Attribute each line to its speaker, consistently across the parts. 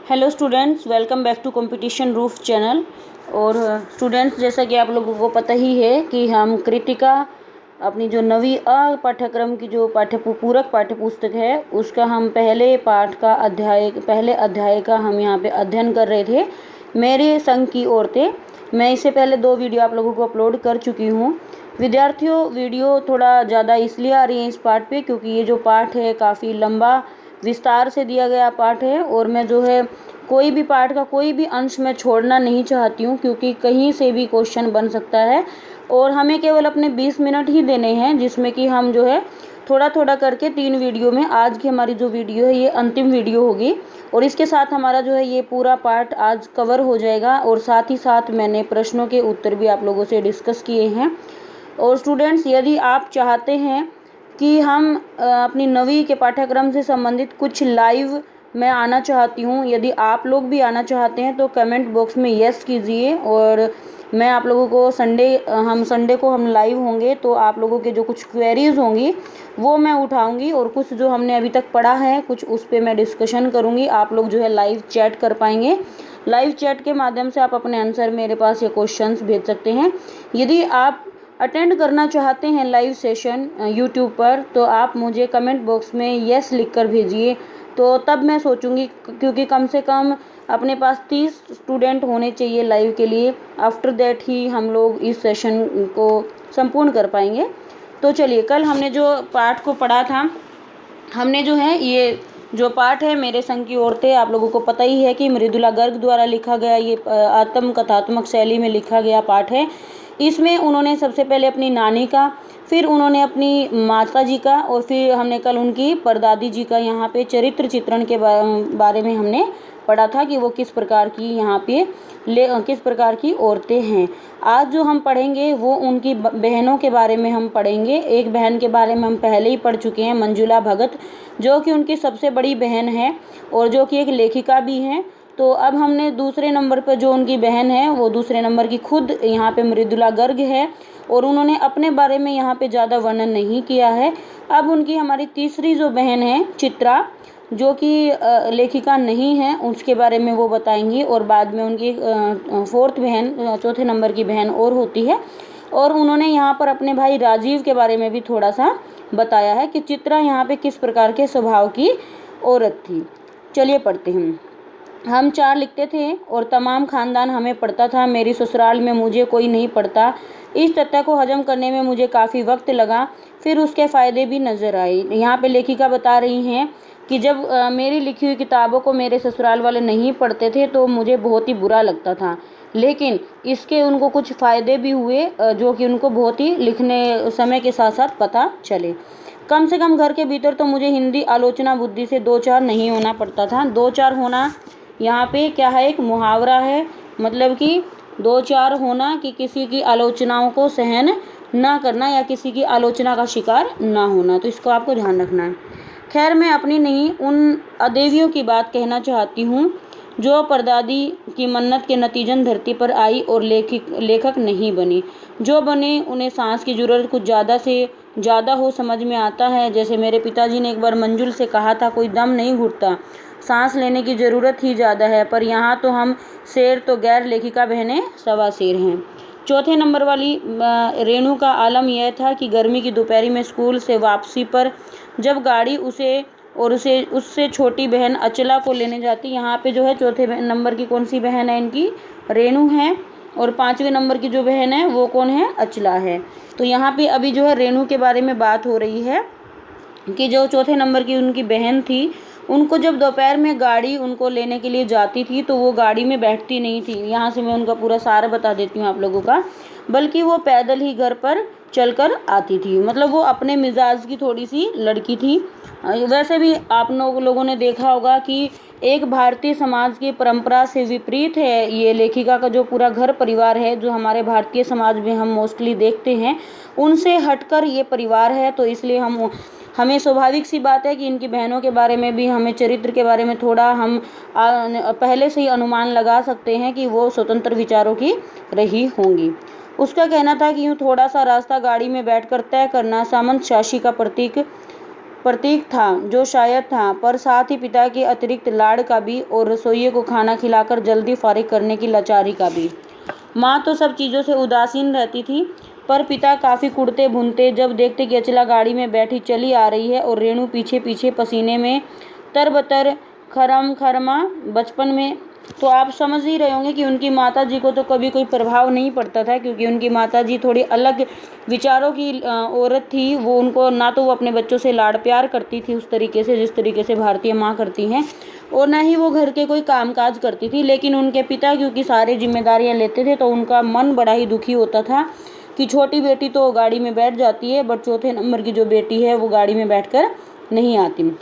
Speaker 1: Hello students, welcome back to competition roof channel. और students, जैसा कि आप लोगों को पता ही है कि हम कृतिका अपनी जो नवी पाठ्यक्रम की जो पूरक पाठ्य पुस्तक है उसका हम पहले अध्याय का हम यहाँ पे अध्ययन कर रहे थे। मेरे संग की औरतें, मैं इससे पहले 2 वीडियो आप लोगों को अपलोड कर चुकी हूँ। विद्यार्थियों, वीडियो थोड़ा ज़्यादा इसलिए आ रही है इस पाठ पे क्योंकि ये जो पाठ है काफ़ी लंबा विस्तार से दिया गया पाठ है और मैं जो है कोई भी पाठ का कोई भी अंश मैं छोड़ना नहीं चाहती हूँ क्योंकि कहीं से भी क्वेश्चन बन सकता है और हमें केवल अपने 20 मिनट ही देने हैं, जिसमें कि हम जो है थोड़ा थोड़ा करके 3 वीडियो में आज की हमारी जो वीडियो है ये अंतिम वीडियो होगी और इसके साथ हमारा जो है ये पूरा पाठ आज कवर हो जाएगा। और साथ ही साथ मैंने प्रश्नों के उत्तर भी आप लोगों से डिस्कस किए हैं। और स्टूडेंट्स, यदि आप चाहते हैं कि हम अपनी नवी के पाठ्यक्रम से संबंधित कुछ लाइव मैं आना चाहती हूँ, यदि आप लोग भी आना चाहते हैं तो कमेंट बॉक्स में यस कीजिए और मैं आप लोगों को संडे को हम लाइव होंगे तो आप लोगों के जो कुछ क्वेरीज होंगी वो मैं उठाऊंगी और कुछ जो हमने अभी तक पढ़ा है कुछ उस पर मैं डिस्कशन करूँगी। आप लोग जो है लाइव चैट कर पाएंगे। लाइव चैट के माध्यम से आप अपने आंसर मेरे पास ये क्वेश्चंस भेज सकते हैं। यदि आप अटेंड करना चाहते हैं लाइव सेशन यूट्यूब पर तो आप मुझे कमेंट बॉक्स में यस लिख कर भेजिए, तो तब मैं सोचूंगी क्योंकि कम से कम अपने पास 30 स्टूडेंट होने चाहिए लाइव के लिए। आफ्टर दैट ही हम लोग इस सेशन को संपूर्ण कर पाएंगे। तो चलिए, कल हमने जो पाठ को पढ़ा था, हमने जो है ये जो पाठ है मेरे संग की औरतें, आप लोगों को पता ही है कि मृदुला गर्ग द्वारा लिखा गया ये आत्म कथात्मक शैली में लिखा गया पाठ है। इसमें उन्होंने सबसे पहले अपनी नानी का, फिर उन्होंने अपनी माता जी का और फिर हमने कल उनकी परदादी जी का यहाँ पे चरित्र चित्रण के बारे में हमने पढ़ा था कि वो किस प्रकार की यहाँ पे किस प्रकार की औरतें हैं। आज जो हम पढ़ेंगे वो उनकी बहनों के बारे में हम पढ़ेंगे। एक बहन के बारे में हम पहले ही पढ़ चुके हैं, मंजुला भगत, जो कि उनकी सबसे बड़ी बहन है और जो कि एक लेखिका भी हैं। तो अब हमने दूसरे नंबर पर जो उनकी बहन है वो दूसरे नंबर की खुद यहाँ पे मृदुला गर्ग है और उन्होंने अपने बारे में यहाँ पे ज़्यादा वर्णन नहीं किया है। अब उनकी हमारी तीसरी जो बहन है चित्रा, जो कि लेखिका नहीं है, उसके बारे में वो बताएंगी और बाद में उनकी फोर्थ बहन, चौथे नंबर की बहन और होती है और उन्होंने यहाँ पर अपने भाई राजीव के बारे में भी थोड़ा सा बताया है कि चित्रा यहाँ पे किस प्रकार के स्वभाव की औरत थी। चलिए पढ़ते हैं। हम 4 लिखते थे और तमाम खानदान हमें पढ़ता था, मेरी ससुराल में मुझे कोई नहीं पढ़ता। इस तथ्य को हजम करने में मुझे काफ़ी वक्त लगा, फिर उसके फ़ायदे भी नज़र आए। यहाँ पे लेखिका बता रही हैं कि जब मेरी लिखी हुई किताबों को मेरे ससुराल वाले नहीं पढ़ते थे तो मुझे बहुत ही बुरा लगता था, लेकिन इसके उनको कुछ फ़ायदे भी हुए जो कि उनको बहुत ही लिखने समय के साथ साथ पता चले। कम से कम घर के भीतर तो मुझे हिंदी आलोचना बुद्धि से 2-4 नहीं होना पड़ता था। 2-4 होना यहाँ पे क्या है, एक मुहावरा है, मतलब कि 2-4 होना कि किसी की आलोचनाओं को सहन ना करना या किसी की आलोचना का शिकार ना होना, तो इसको आपको ध्यान रखना है। खैर, मैं अपनी नहीं उन अदेवियों की बात कहना चाहती हूँ जो परदादी की मन्नत के नतीजन धरती पर आई और लेखक नहीं बनी। जो बने उन्हें सांस की ज़रूरत कुछ ज़्यादा से ज़्यादा हो समझ में आता है। जैसे मेरे पिताजी ने एक बार मंजुल से कहा था, कोई दम नहीं घुटता, सांस लेने की ज़रूरत ही ज़्यादा है। पर यहाँ तो हम शेर तो गैर लेखिका बहनें सवा शेर हैं। चौथे नंबर वाली रेणु का आलम यह था कि गर्मी की दोपहरी में स्कूल से वापसी पर जब गाड़ी उससे छोटी बहन अचला को लेने जाती। यहाँ पे जो है चौथे नंबर की कौन सी बहन है, इनकी रेणु है, और 5वें नंबर की जो बहन है वो कौन है, अचला है। तो यहाँ पे अभी जो है रेणु के बारे में बात हो रही है कि जो चौथे नंबर की उनकी बहन थी, उनको जब दोपहर में गाड़ी उनको लेने के लिए जाती थी तो वो गाड़ी में बैठती नहीं थी। यहाँ से मैं उनका पूरा सार बता देती हूँ आप लोगों का, बल्कि वो पैदल ही घर पर चलकर आती थी। मतलब वो अपने मिजाज की थोड़ी सी लड़की थी। वैसे भी आप लोगों ने देखा होगा कि एक भारतीय समाज की परंपरा से विपरीत है ये लेखिका का जो पूरा घर परिवार है, जो हमारे भारतीय समाज में हम मोस्टली देखते हैं, उनसे हटकर ये परिवार है। तो इसलिए हमें स्वाभाविक सी बात है कि इनकी बहनों के बारे में भी, हमें चरित्र के बारे में थोड़ा हम पहले से ही अनुमान लगा सकते हैं कि वो स्वतंत्र विचारों की रही होंगी। उसका कहना था कि यूँ थोड़ा सा रास्ता गाड़ी में बैठकर तय करना सामंत शासी का प्रतीक प्रतीक था जो शायद था, पर साथ ही पिता के अतिरिक्त लाड़ का भी और रसोइये को खाना खिलाकर जल्दी फारिग करने की लाचारी का भी। माँ तो सब चीज़ों से उदासीन रहती थी, पर पिता काफ़ी कुड़ते भुनते जब देखते कि अचला गाड़ी में बैठी चली आ रही है और रेणु पीछे पीछे पसीने में तरबतर खरम खरमा बचपन में, तो आप समझ ही रहे होंगे कि उनकी माताजी को तो कभी कोई प्रभाव नहीं पड़ता था, क्योंकि उनकी माताजी थोड़ी अलग विचारों की औरत थी। वो उनको ना तो वो अपने बच्चों से लाड़ प्यार करती थी उस तरीके से जिस तरीके से भारतीय माँ करती हैं, और ना ही वो घर के कोई कामकाज करती थी। लेकिन उनके पिता क्योंकि सारी जिम्मेदारियां लेते थे तो उनका मन बड़ा ही दुखी होता था कि छोटी बेटी तो गाड़ी में बैठ जाती है, बट चौथे नंबर की जो बेटी है वो गाड़ी में बैठकर नहीं आती।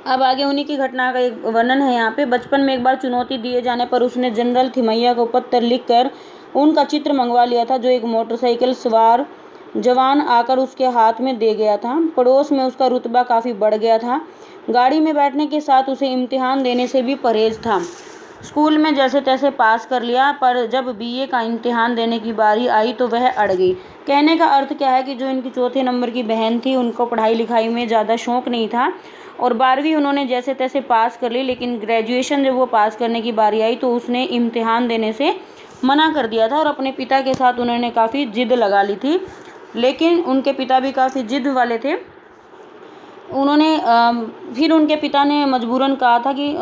Speaker 1: अब आगे उन्हीं की घटना का एक वर्णन है यहाँ पे। बचपन में एक बार चुनौती दिए जाने पर उसने जनरल थिमैया को पत्र लिखकर उनका चित्र मंगवा लिया था, जो एक मोटरसाइकिल सवार जवान आकर उसके हाथ में दे गया था। पड़ोस में उसका रुतबा काफ़ी बढ़ गया था। गाड़ी में बैठने के साथ उसे इम्तिहान देने से भी परहेज था। स्कूल में जैसे तैसे पास कर लिया, पर जब बीए का इम्तिहान देने की बारी आई तो वह अड़ गई। कहने का अर्थ क्या है कि जो इनकी चौथे नंबर की बहन थी उनको पढ़ाई लिखाई में ज़्यादा शौक़ नहीं था, और 12वीं उन्होंने जैसे तैसे पास कर ली, लेकिन ग्रेजुएशन जब वो पास करने की बारी आई तो उसने इम्तिहान देने से मना कर दिया था, और अपने पिता के साथ उन्होंने काफ़ी जिद लगा ली थी। लेकिन उनके पिता भी काफ़ी जिद वाले थे। उन्होंने फिर उनके पिता ने मजबूरन कहा था कि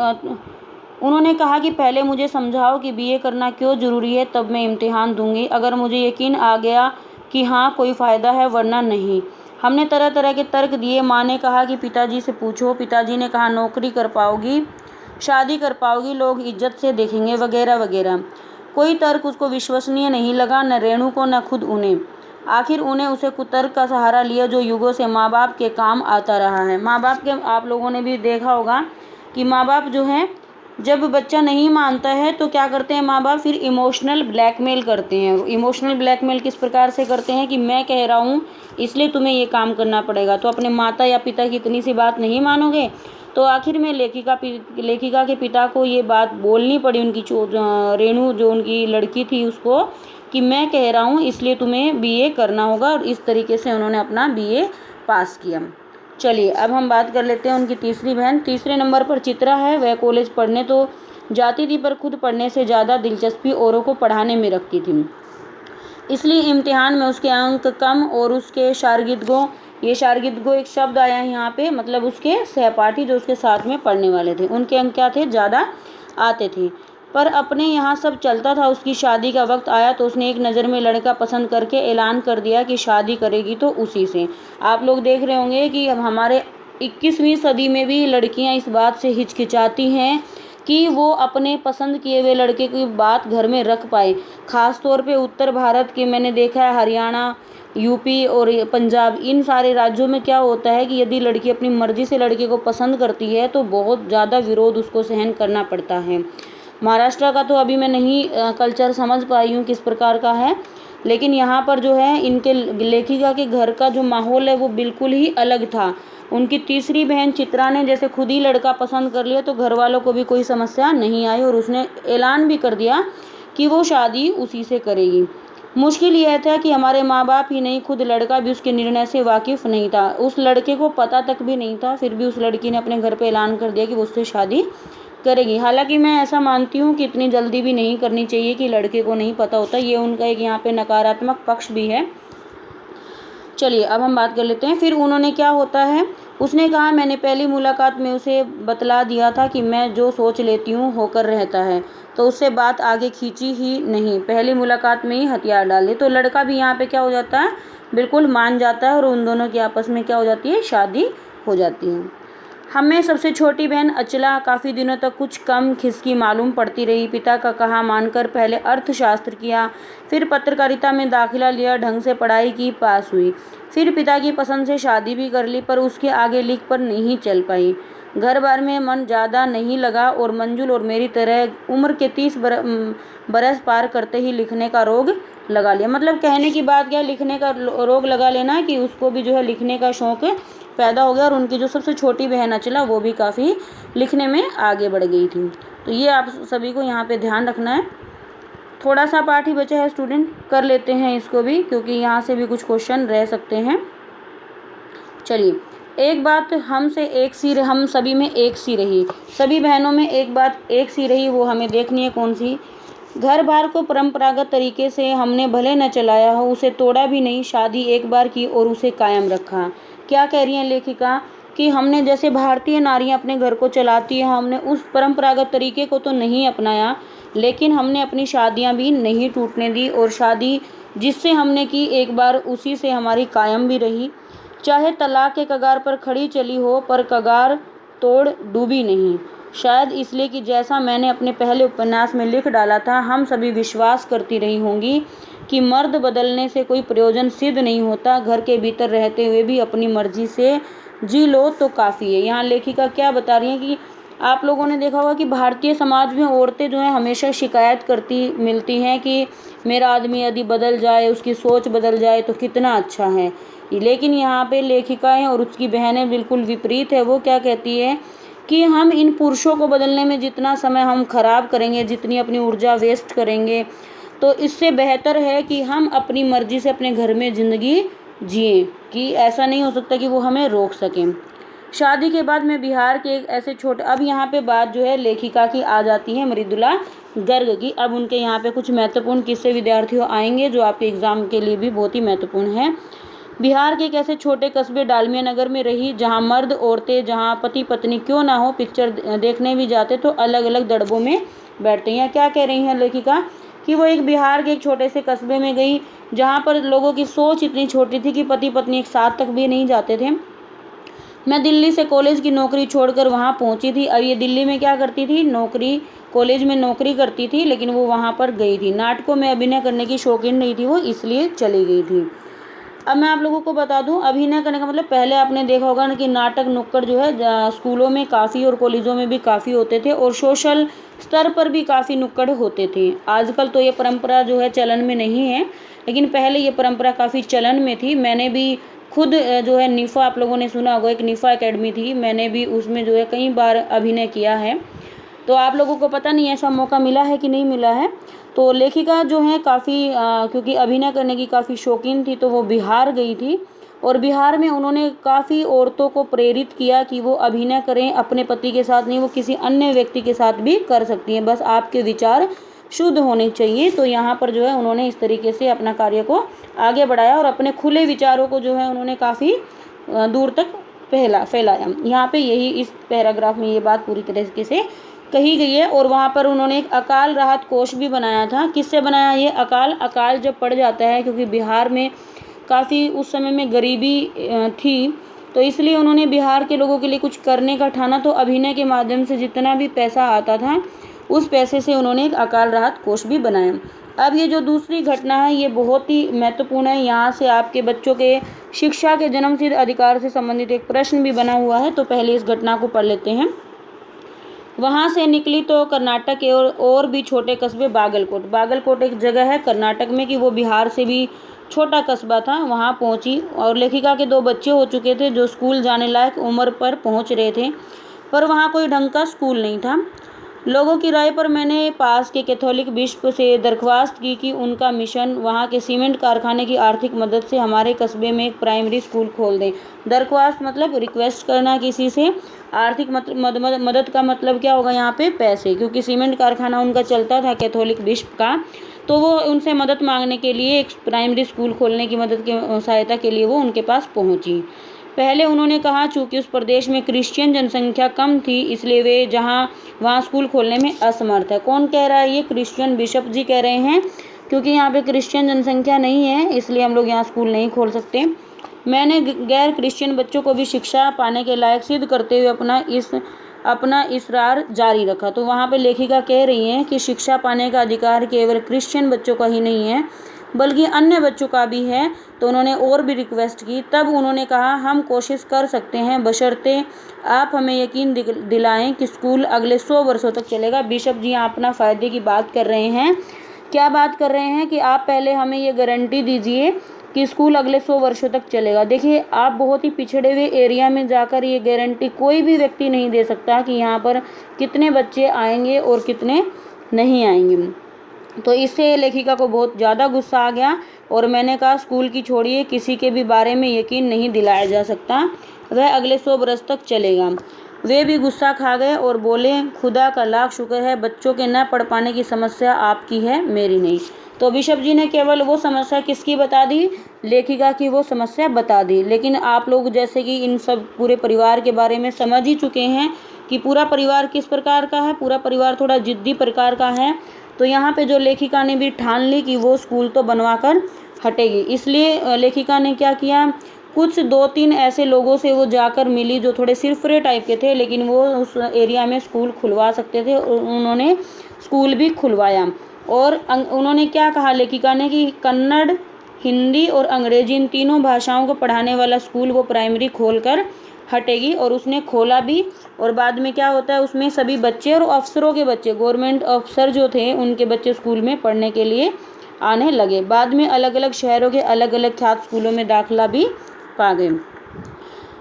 Speaker 1: उन्होंने कहा कि पहले मुझे समझाओ कि बीए करना क्यों ज़रूरी है, तब मैं इम्तिहान दूंगी। अगर मुझे यकीन आ गया कि हाँ कोई फ़ायदा है, वरना नहीं। हमने तरह तरह के तर्क दिए। माँ ने कहा कि पिताजी से पूछो। पिताजी ने कहा नौकरी कर पाओगी, शादी कर पाओगी, लोग इज्जत से देखेंगे, वगैरह वगैरह। कोई तर्क उसको विश्वसनीय नहीं लगा, न रेणु को न खुद उन्हें। आखिर उन्हें उसे कुतर्क का सहारा लिया जो युगों से माँ बाप के काम आता रहा है। माँ बाप के आप लोगों ने भी देखा होगा कि माँ बाप जो हैं, जब बच्चा नहीं मानता है तो क्या करते हैं माँ बाप, फिर इमोशनल ब्लैकमेल करते हैं। इमोशनल ब्लैकमेल किस प्रकार से करते हैं कि मैं कह रहा हूँ इसलिए तुम्हें ये काम करना पड़ेगा। तो अपने माता या पिता की इतनी सी बात नहीं मानोगे, तो आखिर में लेखिका के पिता को ये बात बोलनी पड़ी उनकी रेणु जो उनकी लड़की थी उसको, कि मैं कह रहा हूँ इसलिए तुम्हें बीए करना होगा, और इस तरीके से उन्होंने अपना बीए पास किया। चलिए अब हम बात कर लेते हैं उनकी तीसरी बहन। तीसरे नंबर पर चित्रा है। वह कॉलेज पढ़ने तो जाती थी, पर खुद पढ़ने से ज़्यादा दिलचस्पी औरों को पढ़ाने में रखती थी, इसलिए इम्तिहान में उसके अंक कम और उसके शार्गिदगों, ये शार्गिदगों एक शब्द आया है यहाँ पे, मतलब उसके सहपाठी जो उसके साथ में पढ़ने वाले थे, उनके अंक क्या थे, ज़्यादा आते थे। पर अपने यहाँ सब चलता था। उसकी शादी का वक्त आया तो उसने एक नज़र में लड़का पसंद करके ऐलान कर दिया कि शादी करेगी तो उसी से। आप लोग देख रहे होंगे कि अब हमारे 21वीं सदी में भी लड़कियाँ इस बात से हिचकिचाती हैं कि वो अपने पसंद किए हुए लड़के की बात घर में रख पाए। ख़ास तौर पे उत्तर भारत के मैंने देखा है, हरियाणा, यूपी और पंजाब, इन सारे राज्यों में क्या होता है कि यदि लड़की अपनी मर्ज़ी से लड़के को पसंद करती है तो बहुत ज़्यादा विरोध उसको सहन करना पड़ता है। महाराष्ट्र का तो अभी मैं नहीं कल्चर समझ पाई हूँ किस प्रकार का है, लेकिन यहाँ पर जो है इनके लेखिका के घर का जो माहौल है वो बिल्कुल ही अलग था। उनकी तीसरी बहन चित्रा ने जैसे खुद ही लड़का पसंद कर लिया तो घर वालों को भी कोई समस्या नहीं आई, और उसने ऐलान भी कर दिया कि वो शादी उसी से करेगी। मुश्किल यह था कि हमारे माँ बाप ही नहीं, खुद लड़का भी उसके निर्णय से वाकिफ़ नहीं था। उस लड़के को पता तक भी नहीं था, फिर भी उस लड़की ने अपने घर पे ऐलान कर दिया कि वो उससे शादी करेगी। हालांकि मैं ऐसा मानती हूँ कि इतनी जल्दी भी नहीं करनी चाहिए कि लड़के को नहीं पता होता, ये उनका एक यहाँ पे नकारात्मक पक्ष भी है। चलिए अब हम बात कर लेते हैं फिर उन्होंने क्या होता है। उसने कहा मैंने पहली मुलाकात में उसे बतला दिया था कि मैं जो सोच लेती हूँ होकर रहता है, तो उससे बात आगे खींची ही नहीं, पहली मुलाकात में ही हथियार डाले। तो लड़का भी यहाँ पे क्या हो जाता है, बिल्कुल मान जाता है, और उन दोनों की आपस में क्या हो जाती है, शादी हो जाती है। हमें सबसे छोटी बहन अचला काफ़ी दिनों तक कुछ कम खिसकी मालूम पड़ती रही। पिता का कहा मानकर पहले अर्थशास्त्र किया, फिर पत्रकारिता में दाखिला लिया, ढंग से पढ़ाई की, पास हुई, फिर पिता की पसंद से शादी भी कर ली, पर उसके आगे लिख पर नहीं चल पाई। घर बार में मन ज़्यादा नहीं लगा, और मंजुल और मेरी तरह उम्र के 30 बरस पार करते ही लिखने का रोग लगा लिया। मतलब कहने की बात क्या, लिखने का रोग लगा लेना, कि उसको भी जो है लिखने का शौक़ पैदा हो गया, और उनकी जो सबसे छोटी बहन अचला वो भी काफ़ी लिखने में आगे बढ़ गई थी। तो ये आप सभी को यहाँ पे ध्यान रखना है। थोड़ा सा पाठ ही बचा है स्टूडेंट, कर लेते हैं इसको भी, क्योंकि यहाँ से भी कुछ क्वेश्चन रह सकते हैं। चलिए एक बात हम सभी में एक सी रही, सभी बहनों में एक बात एक सी रही, वो हमें देखनी है कौन सी। घर बार को परंपरागत तरीके से हमने भले न चलाया हो, उसे तोड़ा भी नहीं, शादी एक बार की और उसे कायम रखा। क्या कह रही हैं लेखिका कि हमने जैसे भारतीय नारियां अपने घर को चलाती हैं, हमने उस परंपरागत तरीके को तो नहीं अपनाया, लेकिन हमने अपनी शादियां भी नहीं टूटने दी, और शादी जिससे हमने की एक बार उसी से हमारी कायम भी रही। चाहे तलाक के कगार पर खड़ी चली हो, पर कगार तोड़ डूबी नहीं। शायद इसलिए कि जैसा मैंने अपने पहले उपन्यास में लिख डाला था, हम सभी विश्वास करती रही होंगी कि मर्द बदलने से कोई प्रयोजन सिद्ध नहीं होता, घर के भीतर रहते हुए भी अपनी मर्जी से जी लो तो काफ़ी है। यहाँ लेखिका क्या बता रही हैं कि आप लोगों ने देखा होगा कि भारतीय समाज में औरतें जो हैं हमेशा शिकायत करती मिलती हैं कि मेरा आदमी यदि बदल जाए, उसकी सोच बदल जाए तो कितना अच्छा है। लेकिन यहाँ पे लेखिकाएं और उसकी बहनें बिल्कुल विपरीत है। वो क्या कहती है कि हम इन पुरुषों को बदलने में जितना समय हम खराब करेंगे, जितनी अपनी ऊर्जा वेस्ट करेंगे, तो इससे बेहतर है कि हम अपनी मर्जी से अपने घर में ज़िंदगी जिए, कि ऐसा नहीं हो सकता कि वो हमें रोक सकें। शादी के बाद मैं बिहार के एक ऐसे छोटे, अब यहाँ पे बात जो है लेखिका की आ जाती है मृदुला गर्ग की। अब उनके यहाँ पे कुछ महत्वपूर्ण किस्से विद्यार्थियों आएंगे जो आपके एग्ज़ाम के लिए भी बहुत ही महत्वपूर्ण है। बिहार के एक ऐसे छोटे कस्बे डालमिया नगर में रही, जहाँ मर्द औरतें, जहाँ पति पत्नी क्यों ना हो, पिक्चर देखने भी जाते तो अलग अलग दड़बों में बैठते हैं। क्या कह रही हैं लेखिका कि वो एक बिहार के एक छोटे से कस्बे में गई, जहाँ पर लोगों की सोच इतनी छोटी थी कि पति पत्नी एक साथ तक भी नहीं जाते थे। मैं दिल्ली से कॉलेज की नौकरी छोड़कर वहाँ पहुँची थी। अब ये दिल्ली में क्या करती थी, नौकरी, कॉलेज में नौकरी करती थी, लेकिन वो वहाँ पर गई थी। नाटकों में अभिनय करने की शौकीन नहीं थी वो, इसलिए चली गई थी। अब मैं आप लोगों को बता दूं, अभिनय करने का मतलब पहले आपने देखा होगा ना कि नाटक नुक्कड़ जो है स्कूलों में काफ़ी और कॉलेजों में भी काफ़ी होते थे, और सोशल स्तर पर भी काफ़ी नुक्कड़ होते थे। आजकल तो ये परंपरा जो है चलन में नहीं है, लेकिन पहले ये परंपरा काफ़ी चलन में थी। मैंने भी खुद जो है निफ़ा, आप लोगों ने सुना होगा, एक निफ़ा एकेडमी थी, मैंने भी उसमें जो है कई बार अभिनय किया है। तो आप लोगों को पता नहीं ऐसा मौका मिला है कि नहीं मिला है। तो लेखिका जो है काफ़ी क्योंकि अभिनय करने की काफ़ी शौकीन थी, तो वो बिहार गई थी, और बिहार में उन्होंने काफ़ी औरतों को प्रेरित किया कि वो अभिनय करें, अपने पति के साथ नहीं, वो किसी अन्य व्यक्ति के साथ भी कर सकती हैं, बस आपके विचार शुद्ध होने चाहिए। तो यहाँ पर जो है उन्होंने इस तरीके से अपना कार्य को आगे बढ़ाया, और अपने खुले विचारों को जो है उन्होंने काफ़ी दूर तक फैलाया। यहाँ पे यही इस पैराग्राफ में ये बात पूरी तरीके से कही गई है। और वहाँ पर उन्होंने एक अकाल राहत कोष भी बनाया था। किससे बनाया ये अकाल जब पड़ जाता है, क्योंकि बिहार में काफ़ी उस समय में गरीबी थी, तो इसलिए उन्होंने बिहार के लोगों के लिए कुछ करने का ठाना। तो अभिनय के माध्यम से जितना भी पैसा आता था, उस पैसे से उन्होंने एक अकाल राहत कोष भी बनाया। अब ये जो दूसरी घटना है ये बहुत ही महत्वपूर्ण है। यहाँ से आपके बच्चों के शिक्षा के जन्मसिद्ध अधिकार से संबंधित एक प्रश्न भी बना हुआ है, तो पहले इस घटना को पढ़ लेते हैं। वहाँ से निकली तो कर्नाटक के और भी छोटे कस्बे, बागलकोट एक जगह है कर्नाटक में कि वो बिहार से भी छोटा कस्बा था, वहाँ पहुँची। और लेखिका के 2 बच्चे हो चुके थे जो स्कूल जाने लायक उम्र पर पहुँच रहे थे, पर वहाँ कोई ढंग का स्कूल नहीं था। लोगों की राय पर मैंने पास के कैथोलिक बिशप से दरख्वास्त की कि उनका मिशन वहाँ के सीमेंट कारखाने की आर्थिक मदद से हमारे कस्बे में एक प्राइमरी स्कूल खोल दें। दरख्वास्त मतलब रिक्वेस्ट करना किसी से, आर्थिक मदद का मतलब क्या होगा यहाँ पे, पैसे, क्योंकि सीमेंट कारखाना उनका चलता था कैथोलिक बिशप का, तो वो उनसे मदद मांगने के लिए एक प्राइमरी स्कूल खोलने की मदद की सहायता के लिए वो उनके पास पहुँची। पहले उन्होंने कहा चूँकि उस प्रदेश में क्रिश्चियन जनसंख्या कम थी, इसलिए वे वहाँ स्कूल खोलने में असमर्थ है। कौन कह रहा है ये, क्रिश्चियन बिशप जी कह रहे हैं, क्योंकि यहाँ पे क्रिश्चियन जनसंख्या नहीं है, इसलिए हम लोग यहाँ स्कूल नहीं खोल सकते। मैंने गैर क्रिश्चियन बच्चों को भी शिक्षा पाने के लायक सिद्ध करते हुए अपना इसरार जारी रखा। तो वहाँ पे लेखिका कह रही हैं कि शिक्षा पाने का अधिकार केवल क्रिश्चियन बच्चों का ही नहीं है, बल्कि अन्य बच्चों का भी है। तो उन्होंने और भी रिक्वेस्ट की। तब उन्होंने कहा हम कोशिश कर सकते हैं, बशर्ते आप हमें यकीन दिलाएं कि स्कूल अगले 100 वर्षों तक चलेगा। बिशप जी यहाँ अपना फ़ायदे की बात कर रहे हैं। क्या बात कर रहे हैं कि आप पहले हमें ये गारंटी दीजिए कि स्कूल अगले 100 वर्षों तक चलेगा। देखिए, आप बहुत ही पिछड़े हुए एरिया में जाकर ये गारंटी कोई भी व्यक्ति नहीं दे सकता कि यहाँ पर कितने बच्चे आएंगे और कितने नहीं आएंगे। तो इससे लेखिका को बहुत ज़्यादा गुस्सा आ गया और मैंने कहा स्कूल की छोड़िए, किसी के भी बारे में यकीन नहीं दिलाया जा सकता, वह अगले 100 बरस तक चलेगा। वे भी गुस्सा खा गए और बोले, खुदा का लाख शुक्र है, बच्चों के न पढ़ पाने की समस्या आपकी है, मेरी नहीं। तो बिशप जी ने केवल वो समस्या किसकी बता दी, लेखिका की वो समस्या बता दी। लेकिन आप लोग जैसे कि इन सब पूरे परिवार के बारे में समझ ही चुके हैं कि पूरा परिवार किस प्रकार का है। पूरा परिवार थोड़ा जिद्दी प्रकार का है। तो यहाँ पे जो लेखिका ने भी ठान ली कि वो स्कूल तो बनवा कर हटेगी। इसलिए लेखिका ने क्या किया, कुछ 2-3 ऐसे लोगों से वो जाकर मिली जो थोड़े सिरफुरे टाइप के थे, लेकिन वो उस एरिया में स्कूल खुलवा सकते थे और उन्होंने स्कूल भी खुलवाया। और उन्होंने क्या कहा लेखिका ने कि कन्नड़, हिंदी और अंग्रेजी इन तीनों भाषाओं को पढ़ाने वाला स्कूल वो प्राइमरी खोल कर हटेगी। और उसने खोला भी। और बाद में क्या होता है, उसमें सभी बच्चे और अफसरों के बच्चे, गवर्नमेंट अफसर जो थे उनके बच्चे स्कूल में पढ़ने के लिए आने लगे। बाद में अलग अलग शहरों के अलग अलग ख्यात स्कूलों में दाखिला भी पा गए।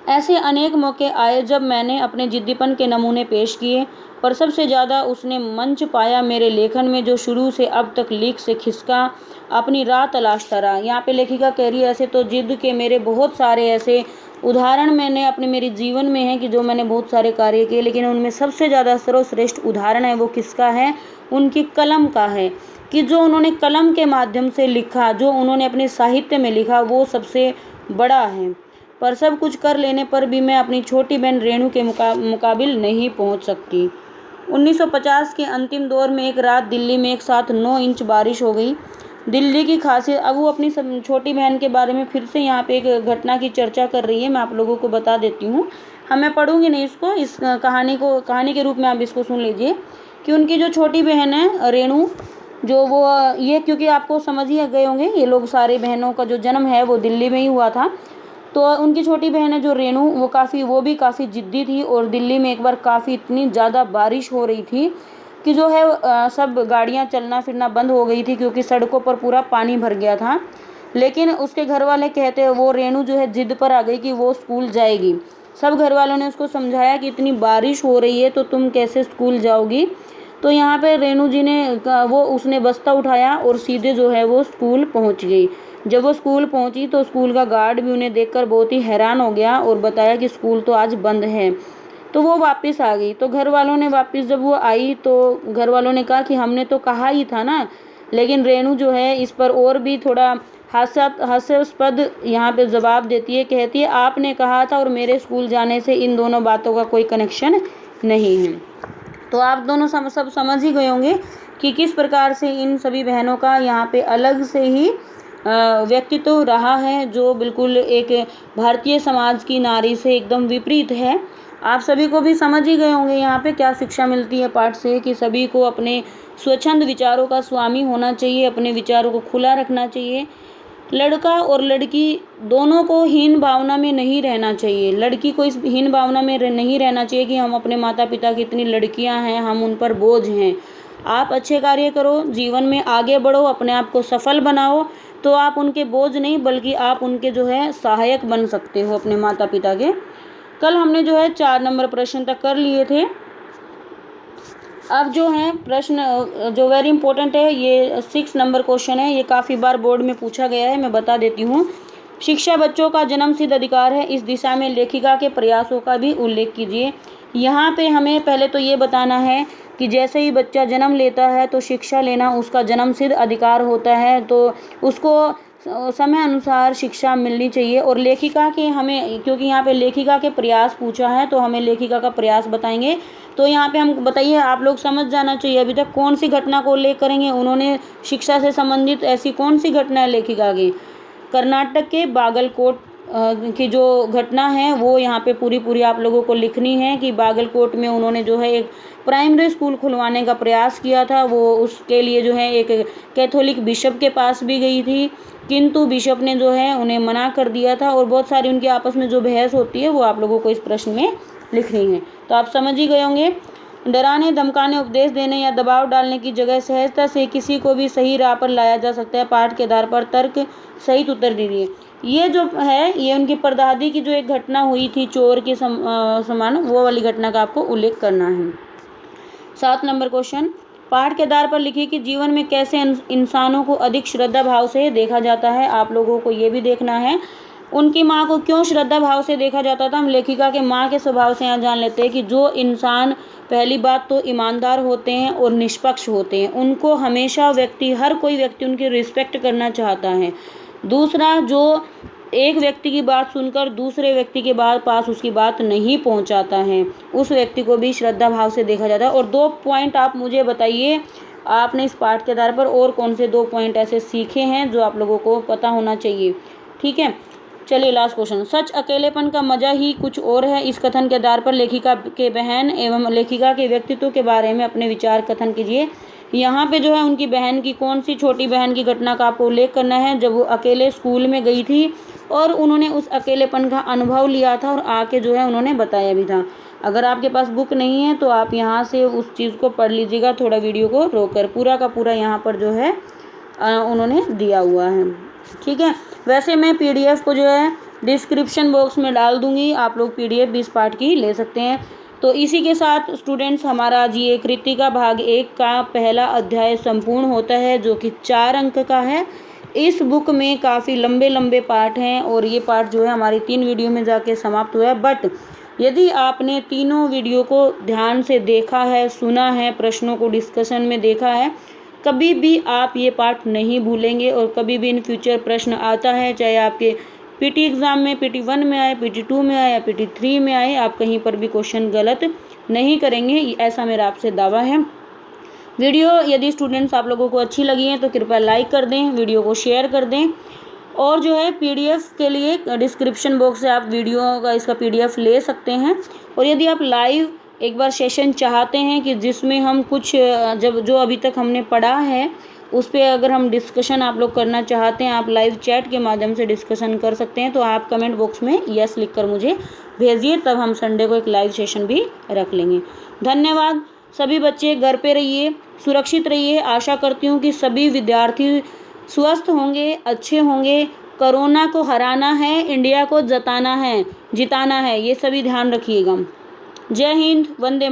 Speaker 1: ऐसे अनेक मौके आए जब मैंने अपने जिद्दीपन के नमूने पेश किए, पर सबसे ज़्यादा उसने मंच पाया मेरे लेखन में, जो शुरू से अब तक लीक से खिसका अपनी राह तलाशता रहा। यहाँ पे लेखिका कह रही है, ऐसे तो जिद के मेरे बहुत सारे ऐसे उदाहरण मैंने अपने मेरे जीवन में हैं कि जो मैंने बहुत सारे कार्य किए, लेकिन उनमें सबसे ज़्यादा सर्वश्रेष्ठ उदाहरण है वो किसका है, उनकी कलम का है। कि जो उन्होंने कलम के माध्यम से लिखा, जो उन्होंने अपने साहित्य में लिखा, वो सबसे बड़ा है। पर सब कुछ कर लेने पर भी मैं अपनी छोटी बहन रेणु के मुकाबिल नहीं पहुंच सकती। 1950 के अंतिम दौर में एक रात दिल्ली में एक साथ 9 इंच बारिश हो गई। दिल्ली की खासियत, अब वो अपनी छोटी बहन के बारे में फिर से यहाँ पे एक घटना की चर्चा कर रही है। मैं आप लोगों को बता देती हूँ। मैं पढ़ूंगी नहीं इसको, इस कहानी के रूप में आप इसको सुन लीजिए कि उनकी जो छोटी बहन है रेणु, जो वो ये क्योंकि आपको समझ ही गए होंगे, ये लोग सारे बहनों का जो जन्म है वो दिल्ली में ही हुआ था। तो उनकी छोटी बहन है जो रेणु, वो भी काफ़ी ज़िद्दी थी। और दिल्ली में एक बार काफ़ी इतनी ज़्यादा बारिश हो रही थी कि जो है सब गाड़ियाँ चलना फिरना बंद हो गई थी, क्योंकि सड़कों पर पूरा पानी भर गया था। लेकिन उसके घर वाले कहते, वो रेणु जो है जिद पर आ गई कि वो स्कूल जाएगी। सब घर वालों ने उसको समझाया कि इतनी बारिश हो रही है तो तुम कैसे स्कूल जाओगी। तो यहाँ पे रेणु जी ने उसने बस्ता उठाया और सीधे जो है वो स्कूल पहुँच गई। जब वो स्कूल पहुंची तो स्कूल का गार्ड भी उन्हें देखकर बहुत ही हैरान हो गया और बताया कि स्कूल तो आज बंद है। तो वो वापस आ गई। तो घर वालों ने वापस जब वो आई तो घर वालों ने कहा कि हमने तो कहा ही था ना। लेकिन रेणु जो है इस पर और भी थोड़ा हास्यास्पद यहाँ पे जवाब देती है, कहती है आपने कहा था और मेरे स्कूल जाने से इन दोनों बातों का कोई कनेक्शन नहीं है। तो आप दोनों सब समझ ही गए होंगे कि किस प्रकार से इन सभी बहनों का यहाँ पे अलग से ही व्यक्तित्व रहा है, जो बिल्कुल एक भारतीय समाज की नारी से एकदम विपरीत है। आप सभी को भी समझ ही गए होंगे यहाँ पे क्या शिक्षा मिलती है पाठ से, कि सभी को अपने स्वच्छंद विचारों का स्वामी होना चाहिए, अपने विचारों को खुला रखना चाहिए। लड़का और लड़की दोनों को हीन भावना में नहीं रहना चाहिए। लड़की को इस हीन भावना में नहीं रहना चाहिए कि हम अपने माता पिता की इतनी लड़कियां हैं, हम उन पर बोझ हैं। आप अच्छे कार्य करो, जीवन में आगे बढ़ो, अपने आप को सफल बनाओ, तो आप उनके बोझ नहीं बल्कि आप उनके जो है सहायक बन सकते हो अपने माता पिता के। कल हमने जो है 4 नंबर प्रश्न तक कर लिए थे। अब जो है प्रश्न जो वेरी इंपॉर्टेंट है, ये 6 नंबर क्वेश्चन है। ये काफ़ी बार बोर्ड में पूछा गया है, मैं बता देती हूँ। शिक्षा बच्चों का जन्मसिद्ध अधिकार है, इस दिशा में लेखिका के प्रयासों का भी उल्लेख कीजिए। यहाँ पे हमें पहले तो ये बताना है कि जैसे ही बच्चा जन्म लेता है तो शिक्षा लेना उसका जन्मसिद्ध अधिकार होता है, तो उसको समय अनुसार शिक्षा मिलनी चाहिए। और लेखिका के हमें, क्योंकि यहाँ पे लेखिका के प्रयास पूछा है तो हमें लेखिका का प्रयास बताएंगे। तो यहाँ पे हम बताइए, आप लोग समझ जाना चाहिए अभी तक कौन सी घटना को उल्लेख करेंगे। उन्होंने शिक्षा से संबंधित ऐसी कौन सी घटना है लेखिका की, कर्नाटक के बागलकोट की जो घटना है वो यहाँ पे पूरी आप लोगों को लिखनी है कि बागलकोट में उन्होंने जो है एक प्राइमरी स्कूल खुलवाने का प्रयास किया था। वो उसके लिए जो है एक कैथोलिक बिशप के पास भी गई थी, किंतु बिशप ने जो है उन्हें मना कर दिया था। और बहुत सारी उनकी आपस में जो बहस होती है वो आप लोगों को इस प्रश्न में लिखनी है। तो आप समझ ही गए होंगे। डराने, धमकाने, उपदेश देने या दबाव डालने की जगह सहजता से किसी को भी सही राह पर लाया जा सकता है। पाठ के आधार पर तर्क सहित उत्तर दीजिए। ये जो है ये उनकी परदादी की जो एक घटना हुई थी चोर के समान, वो वाली घटना का आपको उल्लेख करना है। 7 नंबर क्वेश्चन, पाठ के आधार पर लिखिए कि जीवन में कैसे इंसानों को अधिक श्रद्धा भाव से देखा जाता है। आप लोगों को ये भी देखना है उनकी माँ को क्यों श्रद्धा भाव से देखा जाता था। हम लेखिका के माँ के स्वभाव से यहाँ जान लेते हैं कि जो इंसान पहली बात तो ईमानदार होते हैं और निष्पक्ष होते हैं, उनको हमेशा हर कोई व्यक्ति उनकी रिस्पेक्ट करना चाहता है। दूसरा, जो एक व्यक्ति की बात सुनकर दूसरे व्यक्ति के पास उसकी बात नहीं पहुंचाता है, उस व्यक्ति को भी श्रद्धा भाव से देखा जाता है। और 2 पॉइंट आप मुझे बताइए, आपने इस पाठ के आधार पर और कौन से 2 पॉइंट ऐसे सीखे हैं जो आप लोगों को पता होना चाहिए। ठीक है, चलिए लास्ट क्वेश्चन। सच अकेलेपन का मजा ही कुछ और है। इस कथन के आधार पर लेखिका के बहन एवं लेखिका के व्यक्तित्व के बारे में अपने विचार कथन कीजिए। यहाँ पे जो है उनकी बहन की, कौन सी छोटी बहन की घटना का आपको उल्लेख करना है, जब वो अकेले स्कूल में गई थी और उन्होंने उस अकेलेपन का अनुभव लिया था और आके जो है उन्होंने बताया भी था। अगर आपके पास बुक नहीं है तो आप यहाँ से उस चीज़ को पढ़ लीजिएगा, थोड़ा वीडियो को रोककर। पूरा का पूरा यहाँ पर जो है उन्होंने दिया हुआ है। ठीक है, वैसे मैं PDF को जो है डिस्क्रिप्शन बॉक्स में डाल दूंगी, आप लोग PDF भी इस पाठ की ले सकते हैं। तो इसी के साथ स्टूडेंट्स हमारा आज ये कृतिका भाग 1 का पहला अध्याय संपूर्ण होता है, जो कि 4 अंक का है। इस बुक में काफ़ी लंबे लंबे पाठ हैं और ये पाठ जो है हमारी 3 वीडियो में जाके समाप्त हुआ है। बट यदि आपने तीनों वीडियो को ध्यान से देखा है, सुना है, प्रश्नों को डिस्कशन में देखा है, कभी भी आप ये पाठ नहीं भूलेंगे। और कभी भी इन फ्यूचर प्रश्न आता है, चाहे आपके PT एग्ज़ाम में, PT1 में आए, PT2 में आए या PT3 में आए, आप कहीं पर भी क्वेश्चन गलत नहीं करेंगे, ऐसा मेरा आपसे दावा है। वीडियो यदि स्टूडेंट्स आप लोगों को अच्छी लगी है तो कृपया लाइक कर दें, वीडियो को शेयर कर दें। और जो है PDF के लिए डिस्क्रिप्शन बॉक्स से आप वीडियो का इसका PDF ले सकते हैं। और यदि आप लाइव एक बार सेशन चाहते हैं कि जिसमें हम कुछ जो अभी तक हमने पढ़ा है उस पर अगर हम डिस्कशन आप लोग करना चाहते हैं, आप लाइव चैट के माध्यम से डिस्कशन कर सकते हैं। तो आप कमेंट बॉक्स में यस लिखकर मुझे भेजिए, तब हम संडे को एक लाइव सेशन भी रख लेंगे। धन्यवाद। सभी बच्चे घर पे रहिए, सुरक्षित रहिए। आशा करती हूँ कि सभी विद्यार्थी स्वस्थ होंगे, अच्छे होंगे। कोरोना को हराना है, इंडिया को जिताना है, ये सभी ध्यान रखिएगा। जय हिंद, वंदे